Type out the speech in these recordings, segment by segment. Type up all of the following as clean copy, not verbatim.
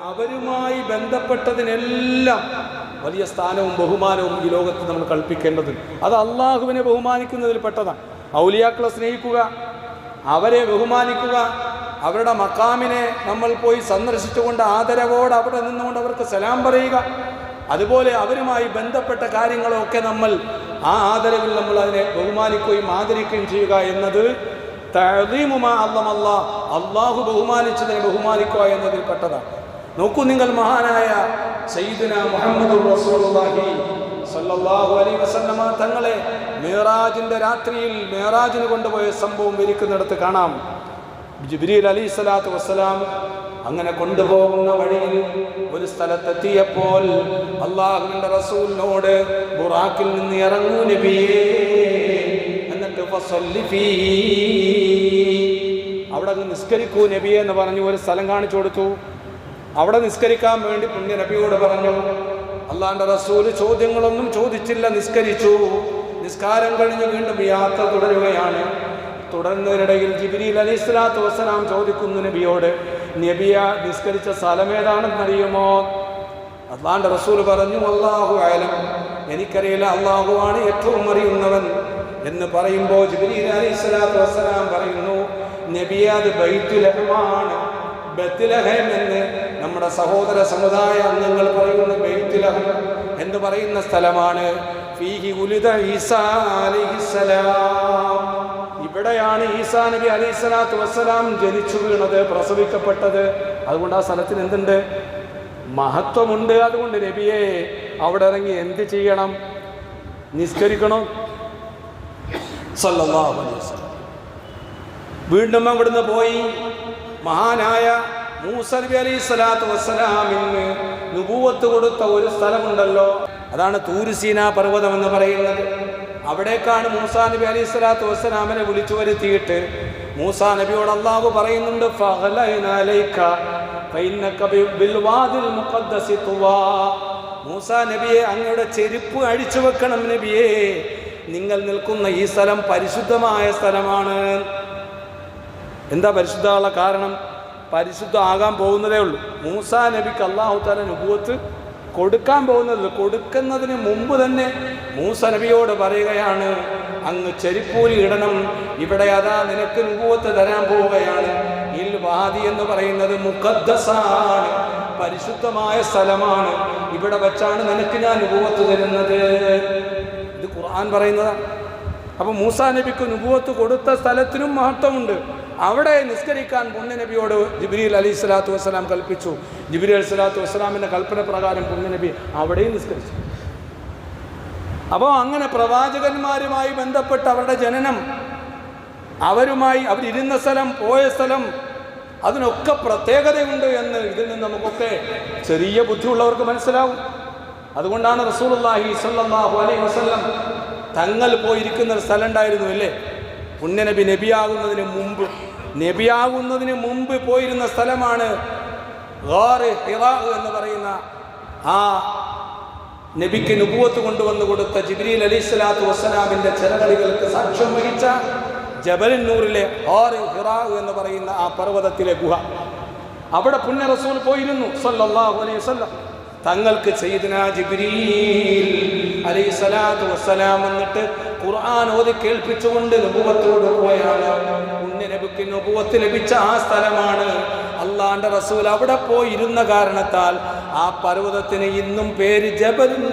അവരുമായി ബന്ധപ്പെട്ടതിനെല്ലാം വലിയ സ്ഥാനവും ബഹുമാനവും ഈ ലോകത്ത് നമ്മൾ കൽപ്പിക്കേണ്ടതുണ്ട്. അത് അള്ളാഹുവിനെ ബഹുമാനിക്കുന്നതിൽ പെട്ടതാണ്. ഔലിയാക്കളെ സ്നേഹിക്കുക, അവരെ ബഹുമാനിക്കുക, അവരുടെ മക്കാമിനെ നമ്മൾ പോയി സന്ദർശിച്ചുകൊണ്ട് ആദരവോടെ അവിടെ നിന്നുകൊണ്ട് അവർക്ക് സലാം പറയുക. അതുപോലെ അവരുമായി ബന്ധപ്പെട്ട കാര്യങ്ങളൊക്കെ നമ്മൾ ആ ആദരവിൽ നമ്മൾ അതിനെ ബഹുമാനിക്കുകയും ആദരിക്കുകയും ചെയ്യുക എന്നത് തഅദീമുമാ അല്ലമല്ലാഹ്, അള്ളാഹു ബഹുമാനിച്ചതിനെ ബഹുമാനിക്കുക എന്നതിൽ പെട്ടതാണ്. നോക്കൂ നിങ്ങൾ, മഹാനായ സയ്യിദുനാ മുഹമ്മദുർ റസൂലുള്ളാഹി സ്വല്ലല്ലാഹു അലൈഹി വസല്ലമ തങ്ങളെ മിഅ്റാജിന്റെ രാത്രിയിൽ മിഅ്റാജിന് കൊണ്ടുപോയ സംഭവം വിരിക്കുന്നിടത്ത് കാണാം. ജിബ്രീൽ അലൈഹിസ്സലാത്തു വസ്സലാം അങ്ങനെ കൊണ്ടുപോകുന്ന വഴിയിൽ ഒരു സ്ഥലത്തെത്തിയപ്പോൾ അല്ലാഹുവിന്റെ റസൂലിനോട് ബുറാക്കിൽ നിന്ന് ഇറങ്ങൂ നബിയേ, എന്നിട്ട് ഫസല്ലി ഫീഹി, അവിടെ നിസ്കരിക്കൂ നബിയെ എന്ന് പറഞ്ഞു ഒരു സ്ഥലം കാണിച്ചു കൊടുത്തു. അവിടെ നിസ്കരിക്കാൻ വേണ്ടി പുണ്യ നബിയോട് പറഞ്ഞു. അള്ളാന്റെ റസൂൽ ചോദ്യങ്ങളൊന്നും ചോദിച്ചില്ല, നിസ്കരിച്ചു. നിസ്കാരം കഴിഞ്ഞ് വീണ്ടും യാത്ര തുടരുകയാണ്. തുടർന്നതിനിടയിൽ ജിബ്രീൽ അലൈഹിസ്സലാത്തു വസ്സലാം ചോദിക്കുന്നു നബിയോട്, നബിയ നിസ്കരിച്ച സ്ഥലം ഏതാണെന്നറിയുമോ? അള്ളാന്റെ റസൂൽ പറഞ്ഞു, അല്ലാഹു അഅലം, എനിക്കറിയില്ല, അള്ളാഹുവാണ് ഏറ്റവും അറിയുന്നവൻ എന്ന് പറയുമ്പോൾ ജിബ്രീൽ അലൈഹിസ്സലാത്തു വസ്സലാം പറയുന്നു, നബിയ അത് ബൈത്തുലഹമാണ്. ബത്ലഹേം എന്ന് നമ്മുടെ സഹോദര സമുദായ അംഗങ്ങൾ പറയുന്ന ബൈത്തുലഹം എന്ന് പറയുന്ന സ്ഥലമാണ്. ഫീഹി ഉലിദ ഈസാ അലൈഹിസ്സലാം, ഇവിടെയാണ് ഈസാ നബി അലൈഹിസ്സലാത്തു വസ്സലാം ജനിച്ചു വീണത്, പ്രസവിക്കപ്പെട്ടത്. അതുകൊണ്ട് ആ സ്ഥലത്തിന് എന്തുണ്ട്? മഹത്വമുണ്ട്. അതുകൊണ്ട് നബിയെ അവിടെ ഇറങ്ങി എന്ത് ചെയ്യണം? നിസ്കരിക്കണം സല്ലല്ലാഹു അലൈഹി വസല്ലം. വീണ്ടും അവിടുന്ന് പോയി മഹാനായ മൂസാ നബി അലൈഹിസ്സലാത്തു വസ്സലാമിന് നുബുവത്ത് കൊടുത്ത ഒരു സ്ഥലമുണ്ടല്ലോ, അതാണ് തൂർ സീനാ പർവ്വതം എന്ന് പറയുന്നത്. അവിടേക്കാണ് മൂസാ നബി അലൈഹിസ്സലാത്തു വസ്സലാമിനെ വിളിച്ചു വരുത്തിയിട്ട് മൂസാ നബിയോട് അല്ലാഹു പറയുന്നുണ്ട്, മൂസാ നബിയെ അങ്ങയുടെ ചെരുപ്പ് അഴിച്ചു വെക്കണം നബിയെ, നിങ്ങൾ നിൽക്കുന്ന ഈ സ്ഥലം പരിശുദ്ധമായ സ്ഥലമാണ്. എന്താ പരിശുദ്ധമുള്ള കാരണം? പരിശുദ്ധ ആകാൻ പോകുന്നതേ ഉള്ളൂ. മൂസാ നബിക്ക് അല്ലാഹു തആല നുബുവത്ത് കൊടുക്കാൻ പോകുന്നത്, കൊടുക്കുന്നതിന് മുമ്പ് തന്നെ മൂസാ നബിയോട് പറയുകയാണ്, അങ്ങ് ചെരിപ്പൂലി ഇടണം, ഇവിടെ അതാ നിനക്ക് നുബുവത്ത് തരാൻ പോവുകയാണ്. ഇൽ വാദി എന്ന് പറയുന്നത് മുഖദ്ദസാണ്, പരിശുദ്ധമായ സ്ഥലമാണ്, ഇവിടെ വെച്ചാണ് നിനക്ക് ഞാൻ നുബുവത്ത് തരുന്നത്. ഇത് ഖുർആൻ പറയുന്നതാണ്. അപ്പൊ മൂസാ നബിക്ക് നുബുവത്ത് കൊടുത്ത സ്ഥലത്തിനും മഹത്വമുണ്ട്. അവിടെ നിസ്കരിക്കാൻ പുണ്യ നബിയോട് ജിബ്രീൽ അലൈഹിസ്സലാത്തു വസ്സലാം കൽപ്പിച്ചു. ജിബ്രീൽ അലൈഹിസ്സലാത്തു വസ്സലാമിന്റെ കൽപ്പന പ്രകാരം പുണ്യ നബി അവിടെയും നിസ്കരിച്ചു. അപ്പോൾ അങ്ങനെ പ്രവാചകന്മാരുമായി ബന്ധപ്പെട്ട് അവരുടെ ജനനം, അവരുമായി അവരിരുന്ന സ്ഥലം, പോയ സ്ഥലം, അതിനൊക്കെ പ്രത്യേകതയുണ്ട് എന്ന് ഇതിൽ നിന്ന് നമുക്കൊക്കെ ചെറിയ ബുദ്ധിയുള്ളവർക്ക് മനസ്സിലാവും. അതുകൊണ്ടാണ് റസൂലുള്ളാഹി സ്വല്ലല്ലാഹു അലൈഹി വസല്ലം തങ്ങൾ പോയിരിക്കുന്ന ഒരു സ്ഥലം ഉണ്ടായിരുന്നു അല്ലേ, പുണ്യനബി നബിയാകുന്നതിന് മുമ്പ് പോയിരുന്ന സ്ഥലമാണ് ഗാറ് ഹിറാ എന്ന് പറയുന്ന ആ നബിക്ക് നുബുവത്ത് കൊണ്ടുവന്ന് കൊടുത്ത ജിബ്രീൽ അലൈഹിസ്സലാത്തു വസ്സലാമിന്റെ ചെറുകളികൾക്ക് സാക്ഷ്യം വഹിച്ച ജബലുൻ നൂറിലെ ഗാറ് ഹിറാ എന്ന് പറയുന്ന ആ പർവ്വതത്തിലെ ഗുഹ. അവിടെ പുണ്യ റസൂൽ പോയിരുന്നു സ്വല്ലല്ലാഹു അലൈഹി വസല്ലം. തങ്ങൾക്ക് സയ്യിദുനാ ജിബ്രീൽ അലൈഹിസ്സലാത്തു വസ്സലാം എന്നിട്ട് ഖുർആൻ ഓതി കേൾപ്പിച്ചുകൊണ്ട് നുബുവത്തോട് പോയാണ്. പുണ്യ നബിക്ക് നുബുവത്ത് ലഭിച്ച ആ സ്ഥലമാണ്. അള്ളാന്റെ റസൂൽ അവിടെ പോയിരുന്ന കാരണത്താൽ ആ പർവ്വതത്തിന് ഇന്നും പേര് ജബലുൻ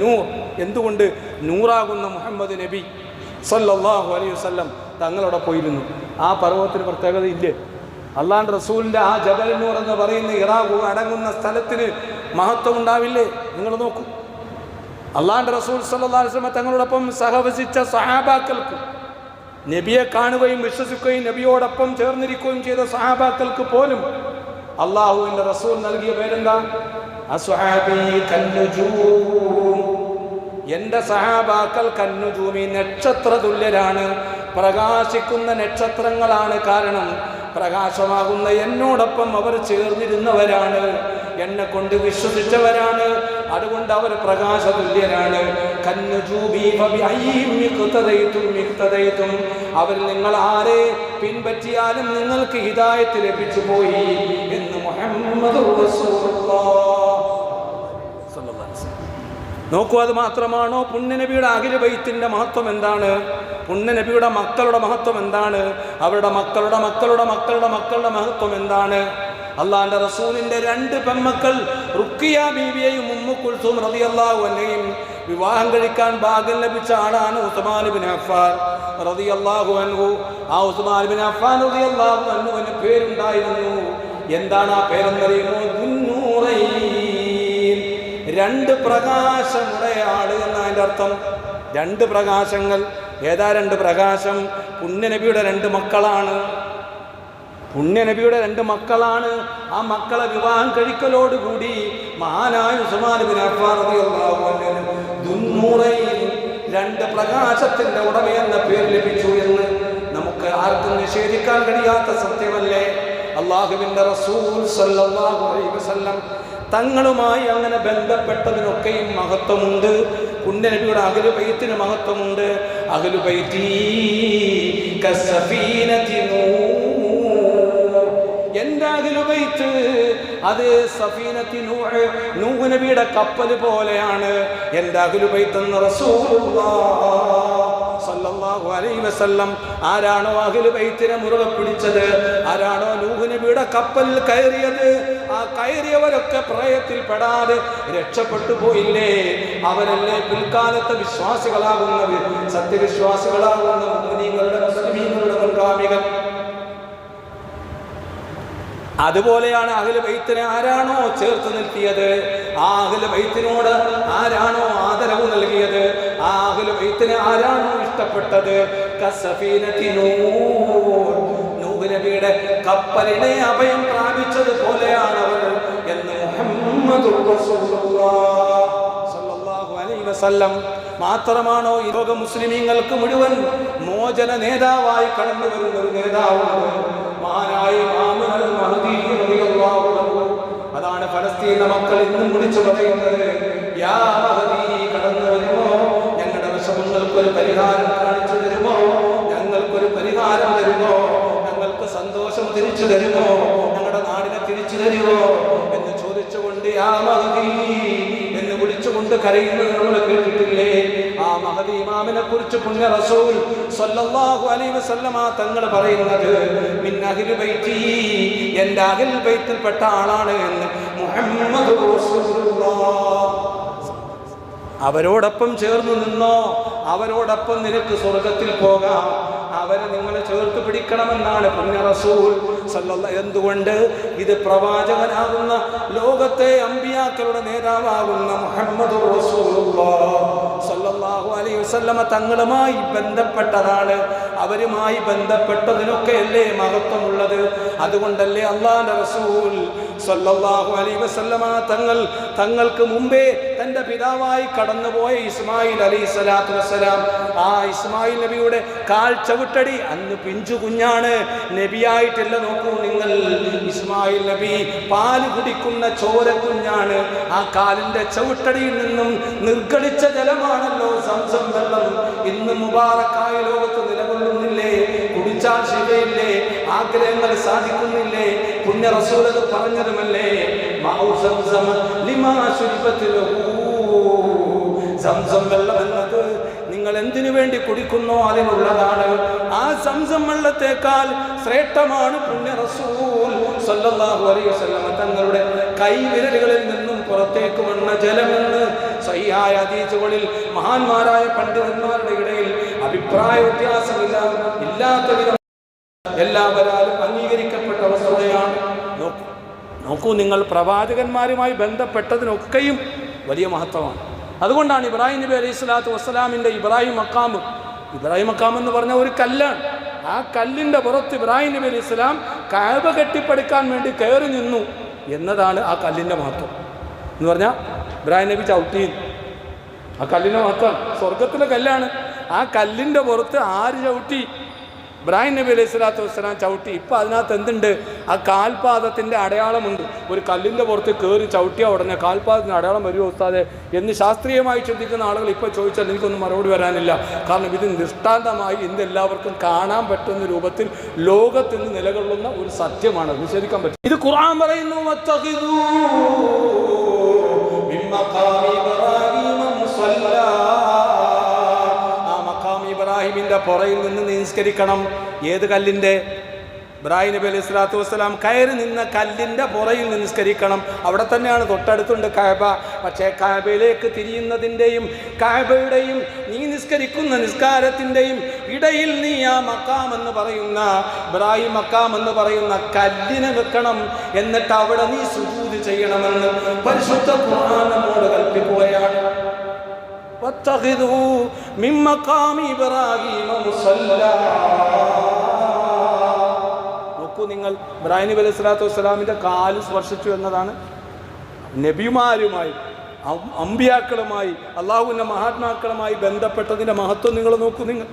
നൂർ. എന്തുകൊണ്ട്? നൂറാകുന്ന മുഹമ്മദ് നബി സല്ലല്ലാഹു അലൈഹി വസല്ലം തങ്ങളവിടെ പോയിരുന്നു. ആ പർവ്വതത്തിന് പ്രത്യേകത ഇല്ലേ? അള്ളാന്റെ റസൂലിന്റെ ആ ജബലുൻ നൂർ എന്ന് പറയുന്ന ഇറാഖ് അടങ്ങുന്ന സ്ഥലത്തിന് മഹത്വം ഉണ്ടാവില്ലേ? നിങ്ങൾ നോക്കൂ, അള്ളാന്റെ റസൂൽ സല്ലല്ലാഹു അലൈഹി വസല്ലം തങ്ങളോടൊപ്പം സഹവസിച്ച സഹാബാക്കൾക്ക്, നബിയെ കാണുകയും വിശ്വസിക്കുകയും നബിയോടൊപ്പം ചേർന്നിരിക്കുകയും ചെയ്ത സഹാബാക്കൾക്ക് പോലും അള്ളാഹുവിന്റെ റസൂൽ നൽകിയ പേരെന്താ? അസ്ഹാബി കന്നുജൂം, എൻ്റെ സഹാബാക്കൾ കന്നുജൂമി, നക്ഷത്ര തുല്യരാണ്, പ്രകാശിക്കുന്ന നക്ഷത്രങ്ങളാണ്. കാരണം പ്രകാശമാകുന്ന എന്നോടൊപ്പം അവർ ചേർന്നിരുന്നവരാണ്, എന്നെ കൊണ്ട് വിശ്വസിച്ചവരാണ്, അതുകൊണ്ട് അവർ പ്രകാശതുല്യരാണ്. അവർ നിങ്ങൾ ആരെ പിൻപറ്റിയാലും നിങ്ങൾക്ക് ഹിദായത്ത് ലഭിച്ചു പോയി എന്ന് മുഹമ്മദുർ റസൂലുള്ളാഹ് സ്വല്ലല്ലാഹു അലൈഹി വസല്ലം. നോക്കൂ, അത് മാത്രമാണോ? പുണ്യനബിയുടെ അഹ്ലു ബൈത്തിന്റെ മഹത്വം എന്താണ്? പുണ്യനബിയുടെ മക്കളുടെ മഹത്വം എന്താണ്? അവരുടെ മക്കളുടെ മക്കളുടെ മക്കളുടെ മക്കളുടെ മഹത്വം എന്താണ്? അള്ളാന്റെ റസൂലിന്റെ 2 പെൺമക്കൾ റുഖിയ ബീവിയെയും ഉമ്മു കുൽസൂം റളിയല്ലാഹു അൻഹയും വിവാഹം കഴിക്കാൻ ഭാഗ്യം ലഭിച്ച ആളാണ് ഉസ്മാൻ ഇബ്നു അഫ്ഫാൻ റളിയല്ലാഹു അൻഹു. ആ ഉസ്മാൻ ഇബ്നു അഫ്ഫാൻ റളിയല്ലാഹു അൻഹുവിന് പേരുണ്ടായിരുന്നു. എന്താണ് ആ പേരെന്നറിയുമോ? ദുന്നൂറൈൻ, 2 പ്രകാശമുള്ളയാള് എന്നതിൻ്റെ അർത്ഥം. 2 പ്രകാശങ്ങൾ. ഏതാ 2 പ്രകാശം? പുണ്യനബിയുടെ 2 മക്കളാണ്. പുണ്യനബിയുടെ 2 മക്കളാണ്. ആ മക്കളെ വിവാഹം കഴിക്കലോടുകൂടി മഹാനായ ഉസ്മാൻ ഇബ്നു അഫ്ഫാൻ റളിയല്ലാഹു അൻഹു ദുന്നൂറൈൻ, 2 പ്രകാശത്തിന്റെ ഉടമയെന്ന പേര് ലഭിച്ചു എന്ന് നമുക്ക് ആർക്കും നിഷേധിക്കാൻ കഴിയാത്ത സത്യമല്ലേ? അല്ലാഹുവിന്റെ റസൂൽ സല്ലല്ലാഹു അലൈഹി വസല്ലം തങ്ങളുമായി അങ്ങനെ ബന്ധപ്പെട്ടതിനൊക്കെയും മഹത്വമുണ്ട്. പുണ്യനബിയുടെ അഹ്ലു ബൈത്തിന് മഹത്വമുണ്ട്. അഹ്ലു ബൈത്തി കസ്സഫീനതി എൻ്റെ അഹ്ലു ബൈത്ത് അത് സഫീനത്തി നൂഹ് നബിയുടെ കപ്പൽ പോലെയാണ് എൻ്റെ അഹ്ലു ബൈത്ത് എന്ന് റസൂലുള്ളാഹ് സല്ലല്ലാഹു അലൈഹി വസല്ലം. ആരാണോ അഹ്ലു ബൈത്തിനെ മുറുകെ പിടിച്ചത്, ആരാണോ നൂഹ് നബിയുടെ കപ്പലിൽ കയറിയത്, ആ കയറിയവരൊക്കെ പ്രളയത്തിൽ പെടാതെ രക്ഷപ്പെട്ടു പോയില്ലേ? അവരല്ലേ പിൽക്കാലത്തെ വിശ്വാസികളാകുന്നവർ, സത്യവിശ്വാസികളാകുന്ന മുഅ്മിനീങ്ങളുടെ മുസ്ലിമീങ്ങളുടെ മുൻഗാമികൾ. അതുപോലെയാണ് അഹ്ലു ബൈത്തിനെ ആരാണോ ചേർത്ത് നിർത്തിയത്, ആ അഹ്ലു ബൈത്തിനോട് ആരാണോ ആദരവ് നൽകിയത്, ആ അഹ്ലു ബൈത്തിനെ ആരാണോ ഇഷ്ടപ്പെട്ടത്, കസ്സഫീനത്തി നൂഹ് നബിയുടെ കപ്പലിനെ അഭയം പ്രാപിച്ചത് പോലെയാണ് അവർ എന്ന് മുഹമ്മദുർ റസൂലുള്ളാഹ് സ്വല്ലല്ലാഹു അലൈഹി വസല്ലം. മാത്രമാണോ ഈ ലോക മുസ്ലിമീങ്ങൾക്ക് മുഴുവൻ മോചന നേതാവായി കടന്നു വരുന്ന ഒരു നേതാവാണ് മഹാനായ ഇമാം അൽ മഹ്ദി റളിയല്ലാഹു അൻഹു. അതാണ് ഫലസ്തീനിലെ മക്കൾ ഇന്നും വിളിച്ചു പറയുന്നത്, യാ മഹ്ദി കടന്നു വരുമോ, ഞങ്ങളുടെ വിഷമങ്ങൾക്കൊരു പരിഹാരം കാണിച്ചു തരുമോ, ഞങ്ങൾക്കൊരു പരിഹാരം തരുമോ, ഞങ്ങൾക്ക് സന്തോഷം തിരിച്ചു തരുമോ, ഞങ്ങളുടെ നാടിനെ തിരിച്ചു തരുമോ എന്ന് ചോദിച്ചുകൊണ്ട് യാ മഹ്ദി എന്ന് വിളിച്ചുകൊണ്ട് കരയുന്നത് നമ്മൾ കേട്ടിട്ടില്ലേ? ആ മഹദി ഇമാമിനെ കുറിച്ച് പുണ്യ റസൂൽ സ്വല്ലല്ലാഹു അലൈഹി വസല്ലമ തങ്ങൾ പറയുന്നത്, മിൻ അഹ്ലി ബൈത്തി, എൻ്റെ അഹ്ലു ബൈത്തിൽപ്പെട്ട ആളാണ് എന്ന് മുഹമ്മദുർ റസൂലുള്ളാഹ്. അവരോടൊപ്പം ചേർന്ന് നിന്നോ, അവരോടൊപ്പം നിനക്ക് സ്വർഗത്തിൽ പോകാം. അവരെ നിങ്ങൾ ചേർത്ത് പിടിക്കണമെന്നാണ് പുണ്യ റസൂൽ സല്ലല്ലാഹു. എന്തുകൊണ്ട്? ഇത് പ്രവാചകനാകുന്ന ലോകത്തെ അമ്പിയാക്കളുടെ നേതാവാകുന്ന മുഹമ്മദുർ റസൂലുള്ളാഹ് സല്ലല്ലാഹു അലൈഹി വസല്ലമ തങ്ങളുമായി ബന്ധപ്പെട്ടതാണ്. അവരുമായി ബന്ധപ്പെട്ടതിനൊക്കെ അല്ലേ മഹത്വമുള്ളത്. അതുകൊണ്ടല്ലേ അല്ലാഹുവിന്റെ റസൂൽ സല്ലല്ലാഹു അലൈഹി വസല്ലമ തങ്ങൾക്ക് മുമ്പേ തൻ്റെ പിതാവായി കടന്നുപോയ ഇസ്മായിൽ അലൈഹിസ്സലാത്തു വസ്സലാം, ആ ഇസ്മായിൽ നബിയുടെ കാൽ ചവിട്ടടി, അന്ന് പിഞ്ചു കുഞ്ഞാണ്, നബിയായിട്ടല്ല. നോക്കൂ നിങ്ങൾ, ഇസ്മായിൽ നബി പാല് കുടിക്കുന്ന ചോര കുഞ്ഞാണ്. ആ കാലിന്റെ ചവിട്ടടിയിൽ നിന്നും നിർഗളിച്ച ജലമാണല്ലോ സംസം വെള്ളം. ഇന്ന് മുബാറക്കായ ലോകത്ത് നിലകൊള്ളുന്നില്ലേ? കുടിച്ചാൽ ശരിയല്ലേ? ആഗ്രഹങ്ങൾ സാധിക്കുന്നില്ലേ? പുണ്യ റസൂൽ അത് പറഞ്ഞതുമല്ലേ, മാഉ സംസം ലിമാ ശുരിബത് ലഹു. സംസം വെള്ളം എന്നത് നിങ്ങൾ എന്തിനു വേണ്ടി കുടിക്കുന്നോ അതിനുള്ളതാണ്. ആ സംസം വെള്ളത്തേക്കാൾ ശ്രേഷ്ഠമാണ് പുണ്യ റസൂൽ സല്ലല്ലാഹു അലൈഹി വസല്ലം തങ്ങളുടെ കൈവിരലുകളിൽ നിന്നും പുറത്തേക്ക് വന്ന ജലമെന്ന് സഹിഹായ ഹദീസുകളിൽ മഹാന്മാരായ പണ്ഡിതന്മാരുടെ ഇടയിൽ അഭിപ്രായ വ്യത്യാസമില്ലാത്ത വിധം എല്ലാവരും അംഗീകരിക്കപ്പെട്ട വസ്തുതയാണ്. നോക്കൂ നിങ്ങൾ, പ്രവാചകന്മാരുമായി ബന്ധപ്പെട്ടതിനൊക്കെയും വലിയ മഹത്വമാണ്. അതുകൊണ്ടാണ് ഇബ്രാഹിം നബി അലൈഹി സ്വലാത്തു വസ്സലാമിൻ്റെ ഇബ്രാഹിം മക്കാം എന്ന് പറഞ്ഞ ഒരു കല്ലാണ്. ആ കല്ലിൻ്റെ പുറത്ത് ഇബ്രാഹിം നബി അലൈഹി സ്വലാം കഅബ കെട്ടിപ്പടുക്കാൻ വേണ്ടി കയറി നിന്നു എന്നതാണ് ആ കല്ലിൻ്റെ മഹത്വം. എന്ന് പറഞ്ഞാൽ ഇബ്രാഹിം നബി ചവിട്ടി, ആ കല്ലിൻ്റെ മഹത്വം. സ്വർഗത്തിലെ കല്ലാണ്. ആ കല്ലിൻ്റെ പുറത്ത് ആര് ചവിട്ടി? ഇബ്രാഹിം നബി അലൈഹി സ്വലാത്തു വസ്സലാം ചവിട്ടി. ഇപ്പം അതിനകത്ത് എന്തുണ്ട്? ആ കാൽപാദത്തിൻ്റെ അടയാളമുണ്ട്. ഒരു കല്ലിൻ്റെ പുറത്ത് കയറി ചവിട്ടിയ ഉടനെ കാൽപാദത്തിന് അടയാളം വരുമോ ഉസ്താദെ എന്ന് ശാസ്ത്രീയമായി ചിന്തിക്കുന്ന ആളുകൾ ഇപ്പോൾ ചോദിച്ചാൽ എനിക്കൊന്നും മറുപടി വരാനില്ല. കാരണം ഇത് ദൃഷ്ടാന്തമായി ഇന്ന് എല്ലാവർക്കും കാണാൻ പറ്റുന്ന രൂപത്തിൽ ലോകത്ത് നിന്ന് നിലകൊള്ളുന്ന ഒരു സത്യമാണ്. അത് നിഷേധിക്കാൻ പറ്റും. ഇത് ഖുർആൻ പറയുന്നു, ഇബ്രാഹിമിന്റെ പുറയിൽ നിന്ന് നിസ്കരിക്കണം. ഏത് കല്ലിൻ്റെ? ഇബ്രാഹിം നബി അലൈഹി സ്വലാത്തു വസ്സലാം കയറി നിന്ന കല്ലിൻ്റെ പുറയിൽ നിസ്കരിക്കണം. അവിടെ തന്നെയാണ്, തൊട്ടടുത്തുണ്ട് കഅബ. പക്ഷേ കഅബയിലേക്ക് തിരിയുന്നതിൻ്റെയും കഅബയുടെയും നീ നിസ്കരിക്കുന്ന നിസ്കാരത്തിൻ്റെയും ഇടയിൽ നീ ആ മക്കാം എന്ന് പറയുന്ന ഇബ്രാഹിം മക്കാം എന്ന് പറയുന്ന കല്ലിനെ വെക്കണം. എന്നിട്ട് അവിടെ നീ സുജൂദ് ചെയ്യണമെന്ന് പരിശുദ്ധ ഖുർആൻ നമ്മോട് കൽപ്പിക്കുകയാണ്. നോക്കൂ നിങ്ങൾ, ഇബ്രാഹിം നബി അലൈഹി സ്വലാത്തു വസ്സലാമിൻ്റെ കാല് സ്പർശിച്ചു എന്നതാണ്. നബിമാരുമായി അമ്പിയാക്കളുമായി അള്ളാഹുവിൻ്റെ മഹാത്മാക്കളുമായി ബന്ധപ്പെട്ടതിൻ്റെ മഹത്വം നിങ്ങൾ നോക്കൂ. നിങ്ങൾ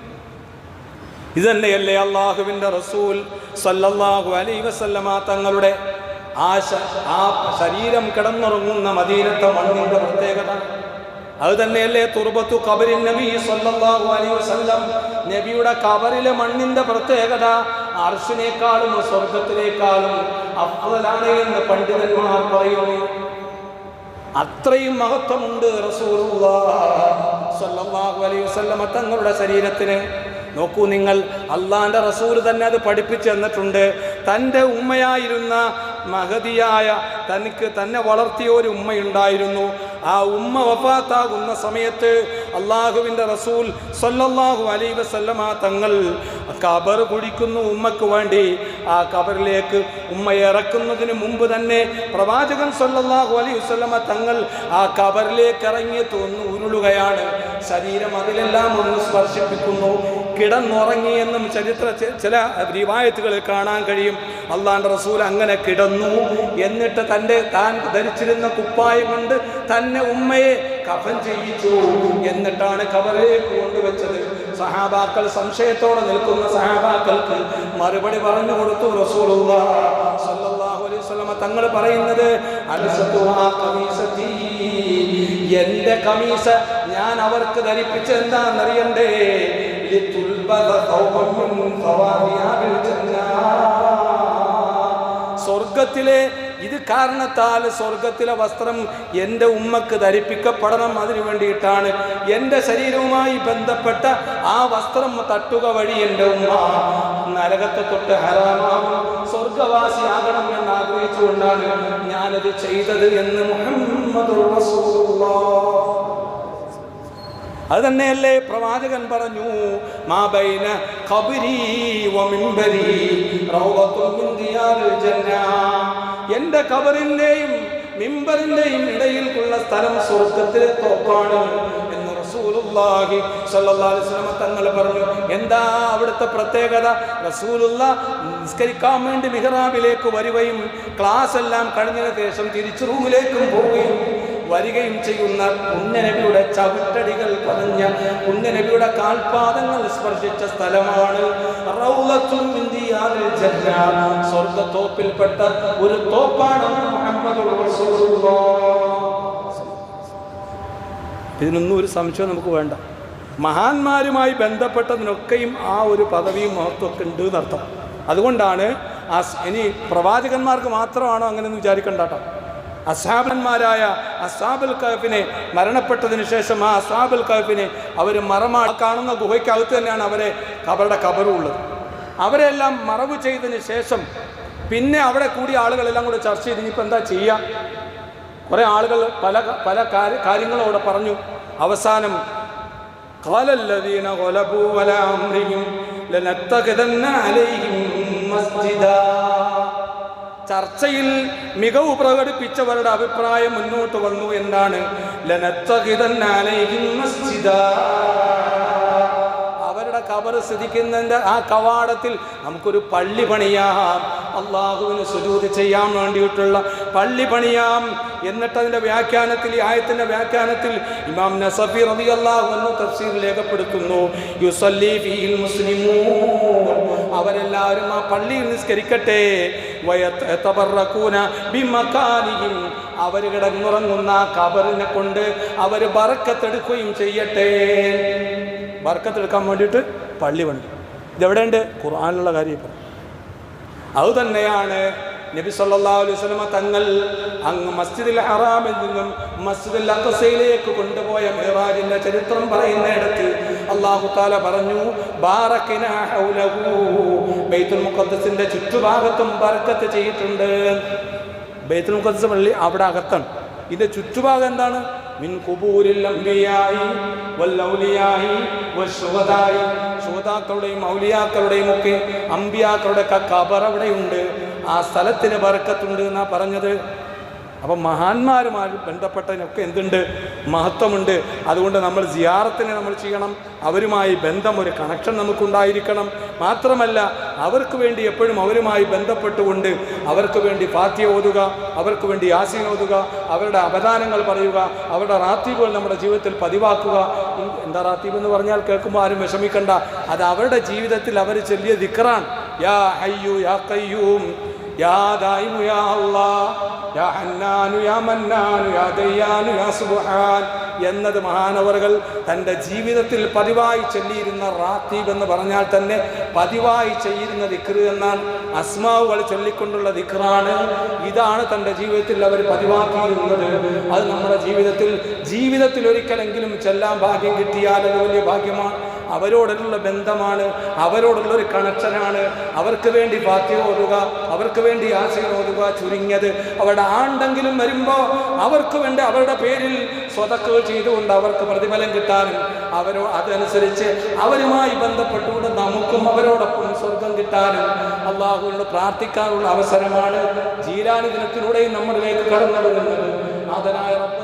ഇതന്നെയല്ലേ അള്ളാഹുവിൻ്റെ റസൂൽ സല്ലല്ലാഹു അലൈഹി വസല്ലമ തങ്ങളുടെ ആ ശരീരം കിടന്നുറങ്ങുന്ന മദീനത്തെ മണ്ണിൻ്റെ പ്രത്യേകത. അത് തന്നെയല്ലേ തുർബത്തു ഖബറിൻ നബി സല്ലല്ലാഹു അലൈഹി വസല്ലം, നബിയുടെ ഖബറിലെ മണ്ണിന്റെ പ്രത്യേകത അർശിനേക്കാളും സ്വർഗത്തിനേക്കാളും അഫ്ളലാണ് എന്ന് പണ്ഡിതന്മാർ പറയുന്നു. അത്രയും മഹത്വമുണ്ട് റസൂലുള്ളാഹി സല്ലല്ലാഹു അലൈഹി വസല്ലം തങ്ങളുടെ ശരീരത്തിന്. നോക്കൂ നിങ്ങൾ, അള്ളാന്റെ റസൂൽ തന്നെ അത് പഠിപ്പിച്ചു തന്നിട്ടുണ്ട്. തൻ്റെ ഉമ്മയായിരുന്ന മഹദിയായ തന്നെ വളർത്തിയ ഒരു ഉമ്മയുണ്ടായിരുന്നു. ആ ഉമ്മ വഫാത്താകുന്ന സമയത്ത് അള്ളാഹുവിൻ്റെ റസൂൽ സല്ലല്ലാഹു അലൈഹി വസല്ലമ തങ്ങൾ ഖബർ കുഴിക്കുന്നു ഉമ്മക്ക് വേണ്ടി. ആ ഖബറിലേക്ക് ഉമ്മയെ ഇറക്കുന്നതിന് മുമ്പ് തന്നെ പ്രവാചകൻ സല്ലല്ലാഹു അലൈഹി വസല്ലമ തങ്ങൾ ആ ഖബറിലേക്ക് ഇറങ്ങി ഉരുളുകയാണ്. ശരീരം അതിലെല്ലാം ഒന്ന് സ്പർശിപ്പിക്കുന്നു. കിടന്നുറങ്ങി എന്നും ചില റിവായത്തുകളിൽ കാണാൻ കഴിയും. അള്ളാഹുവിൻ്റെ റസൂൽ അങ്ങനെ കിടന്നു. എന്നിട്ട് താൻ ധരിച്ചിരുന്ന കുപ്പായം കൊണ്ട് തന്നെ ഉമ്മയെ കഫൻ ചെയ്യിച്ചു. എന്നിട്ടാണ് ഖബറിലേക്ക് കൊണ്ടുവച്ചത്. സഹാബാക്കൾ സംശയത്തോടെ നിൽക്കുന്ന സഹാബാക്കൾക്ക് മറുപടി പറഞ്ഞു കൊടുത്തു റസൂലുള്ളാഹി സ്വല്ലല്ലാഹു അലൈഹി വസല്ലം തങ്ങൾ പറയുന്നത്, എന്റെ കമീസ ഞാൻ അവർക്ക് ധരിപ്പിച്ച എന്താണെന്നറിയണ്ടേ? സ്വർഗത്തിലെ ഇത് കാരണത്താൽ സ്വർഗത്തിലെ വസ്ത്രം എൻ്റെ ഉമ്മക്ക് ധരിപ്പിക്കപ്പെടണം. അതിനു വേണ്ടിയിട്ടാണ് എൻ്റെ ശരീരവുമായി ബന്ധപ്പെട്ട ആ വസ്ത്രം തട്ടുക വഴി എൻ്റെ ഉമ്മ നരകത്തെ തൊട്ട് ഹറാമാകും, സ്വർഗവാസിയാകണം എന്ന് ആഗ്രഹിച്ചുകൊണ്ടാണ് ഞാനത് ചെയ്തത് എന്ന് മുഹമ്മദുർ റസൂലുള്ളാഹ്. അത് തന്നെയല്ലേ പ്രവാചകൻ പറഞ്ഞു, മാ ബൈന ഖബ്രി വ മിൻബരി റൗളത്തുൻ മിൻ ദിയാരിൽ ജന്ന. എൻ്റെ ഖബറിൻ്റെയും മിമ്പറിൻ്റെയും ഇടയിലുള്ള സ്ഥലം സ്വർഗത്തിലെ തോപ്പാണ് എന്ന് റസൂലുള്ളാഹി സ്വല്ലല്ലാഹു അലൈഹി വസല്ലം തങ്ങൾ പറഞ്ഞു. എന്താ അവിടുത്തെ പ്രത്യേകത? റസൂലുള്ളാഹി നിസ്കരിക്കാൻ വേണ്ടി മിഹ്റാബിലേക്ക് വരികയും ക്ലാസ് എല്ലാം കഴിഞ്ഞതിന് ശേഷം തിരിച്ചു റൂമിലേക്കും പോവുകയും വരികയും ചെയ്യുന്ന പുണ്യനബിയുടെ ചവിട്ടടികൾ പതിഞ്ഞ പുണ്യനബിയുടെ കാൽപാദങ്ങൾ സ്പർശിച്ച സ്ഥലമാണ് റൗളത്തുൻ മിൻ ദിയാരിൽ ജന്ന. സ്വർഗ്ഗത്തോപ്പിൽപ്പെട്ട ഒരു തോപ്പാണ് മുഹമ്മദുർ റസൂലുള്ളാഹ്. ഇതിനൊന്നും ഒരു സംശയം നമുക്ക് വേണ്ട. മഹാന്മാരുമായി ബന്ധപ്പെട്ടതിനൊക്കെയും ആ ഒരു പദവിയും മഹത്വമൊക്കെ ഉണ്ട് എന്നർത്ഥം. അതുകൊണ്ടാണ് ഇനി പ്രവാചകന്മാർക്ക് മാത്രമാണോ അങ്ങനെയൊന്നും വിചാരിക്കണ്ടാട്ടോ. അസ്ഹാബന്മാരായ അസ്ഹാബുൽ കഹ്ഫിനെ മരണപ്പെട്ടതിന് ശേഷം ആ അസ്ഹാബുൽ കഹ്ഫിനെ അവർ കാണുന്ന ഗുഹയ്ക്കകത്ത് തന്നെയാണ് അവരുടെ ഖബറുള്ളത്. അവരെല്ലാം മറവ് ചെയ്തതിന് ശേഷം പിന്നെ അവിടെ കൂടിയ ആളുകളെല്ലാം കൂടെ ചർച്ച ചെയ്ത് ഇനിയിപ്പോൾ എന്താ ചെയ്യുക? കുറേ ആളുകൾ പല കാര്യങ്ങളും അവിടെ പറഞ്ഞു. അവസാനം ഖാലല്ലദീന ഗലബൂ അലാ അംരിഹിം ലനത്തഖിദന്ന അലൈഹിം മസ്ജിദാ. ചർച്ചയിൽ മികവ് പ്രകടിപ്പിച്ചവരുടെ അഭിപ്രായം മുന്നോട്ട് വന്നു. എന്താണ്? ലനത്തഖിദന്ന അലൈഹിം മസ്ജിദാ. അവരുടെ ഖബർ സ്ഥിതിക്കുന്നതിൻ്റെ ആ കവാടത്തിൽ നമുക്കൊരു പള്ളി പണിയാം. അള്ളാഹുവിന് സുജൂദ് ചെയ്യാൻ വേണ്ടിയിട്ടുള്ള പള്ളി പണിയാം. എന്നിട്ട് അതിൻ്റെ വ്യാഖ്യാനത്തിൽ, ഈ ആയത്തിൻ്റെ വ്യാഖ്യാനത്തിൽ ഇമാം നസഫി റളിയല്ലാഹു അൻഹു തഫ്സീർ രേഖപ്പെടുത്തുന്നു, യുസല്ലി ഫീഹിൽ മുസ്ലിമൂൻ, അവരെല്ലാവരും ആ പള്ളിയിൽ നിസ്കരിക്കട്ടെ, വയതബറകൂന ബിമകാനിഹിം, അവർ കിടന്നുറങ്ങുന്ന ഖബറിനെ കൊണ്ട് അവർ ബർക്കത്തെടുക്കുകയും ചെയ്യട്ടെ. ബർക്കത്തെടുക്കാൻ വേണ്ടിയിട്ട് പള്ളി പണി. ഇതെവിടെയുണ്ട്? ഖുർആനിലുള്ള കാര്യം. അതുതന്നെയാണ് നബി സല്ലല്ലാഹു അലൈഹി വസല്ലമ തങ്ങൾ അങ്ങ് മസ്ജിദുൽ ഹറാമിൽ നിന്നും മസ്ജിദുൽ അഖ്സയിലേക്ക് കൊണ്ടുപോയ മിഅ്റാജിന്റെ ചരിത്രം പറയുന്നിടത്ത് അല്ലാഹു തആല പറഞ്ഞു, ബാറകനാ ഹൗലഹു, ബൈത്തുൽ മുഖദ്ദസിന്റെ ചുറ്റുഭാഗത്തും ബർക്കത്ത് ചെയ്തിട്ടുണ്ട്. ബൈത്തുൽ മുഖദ്ദസ് പള്ളി അവിടെ അകത്താണ്. ഇതിന്റെ ചുറ്റുഭാഗം എന്താണ്? മിൻ ഖുബൂരിൽ അംബിയായി വൽ ഔലിയായി വശുഹദായി, ശുഹദാക്കളുടെയും ഔലിയാക്കളുടെയും ഒക്കെ അംബിയാക്കളുടെ ഖബർ അവിടെയുണ്ട്. ആ സ്ഥലത്തിന് ബർക്കത്തുണ്ട് എന്നാ പറഞ്ഞത്. അപ്പം മഹാന്മാരുമായി ബന്ധപ്പെട്ടതിനൊക്കെ എന്തുണ്ട്? മഹത്വമുണ്ട്. അതുകൊണ്ട് നമ്മൾ സിയാറത്തിനെ നമ്മൾ ചെയ്യണം. അവരുമായി ബന്ധം, ഒരു കണക്ഷൻ നമുക്കുണ്ടായിരിക്കണം. മാത്രമല്ല അവർക്ക് വേണ്ടി എപ്പോഴും അവരുമായി ബന്ധപ്പെട്ടുകൊണ്ട് അവർക്ക് വേണ്ടി ഫാത്തിഹ ഓതുക, അവർക്ക് വേണ്ടി യാസീൻ ഓതുക, അവരുടെ അവദാനങ്ങൾ പറയുക, അവരുടെ റാത്തീബുകൾ നമ്മുടെ ജീവിതത്തിൽ പതിവാക്കുക. എന്താ റാത്തീബ് എന്ന് പറഞ്ഞാൽ കേൾക്കുമ്പോൾ ആരും വിഷമിക്കണ്ട. അത് അവരുടെ ജീവിതത്തിൽ അവർ ചൊല്ലിയ ദിക്റാണ്. യാ ഹയ്യു യാ ഖയ്യൂം യാ ദായിമു യാ അല്ലാഹ് യാ ഹന്നാനു യാ മന്നാനു യാ ദയ്യാനു യാ സുബ്ഹാൻ എന്നത് മഹാനവറുകൾ തൻ്റെ ജീവിതത്തിൽ പതിവായി ചൊല്ലിയിരുന്ന റാത്തീബ് എന്ന് പറഞ്ഞാൽ തന്നെ പതിവായി ചെയ്യുന്ന ദിക്ർ എന്നാണ്. അസ്മാവുകൾ ചൊല്ലിക്കൊണ്ടുള്ള ദിക്റാണ്. ഇതാണ് തൻ്റെ ജീവിതത്തിൽ അവർ പതിവാക്കിയിരുന്നത്. അത് നമ്മുടെ ജീവിതത്തിൽ ഒരിക്കലെങ്കിലും ചെല്ലാൻ ഭാഗ്യം കിട്ടിയാൽ അത് വലിയ ഭാഗ്യമാണ്. അവരോടുള്ള ബന്ധമാണ്, അവരോടുള്ളൊരു കണക്ഷനാണ്. അവർക്ക് വേണ്ടി ഫാത്തിഹ ഓതുക, അവർക്ക് വേണ്ടി യാസീൻ ഓതുക. ചുരുങ്ങിയത് അവരുടെ ആണ്ടെങ്കിലും വരുമ്പോൾ അവർക്ക് വേണ്ടി അവരുടെ പേരിൽ സ്വതക്കകൾ ചെയ്തുകൊണ്ട് അവർക്ക് പ്രതിഫലം കിട്ടാനും അതനുസരിച്ച് അവരുമായി ബന്ധപ്പെട്ടുകൊണ്ട് നമുക്കും അവരോടൊപ്പം സ്വർഗം കിട്ടാനും അള്ളാഹുവിനോട് പ്രാർത്ഥിക്കാനുള്ള അവസരമാണ് ജീലാനി ദിനത്തിലൂടെയും നമ്മളിലേക്ക് കടന്നു വരുന്നത്. നാഥനായ റബ്ബ്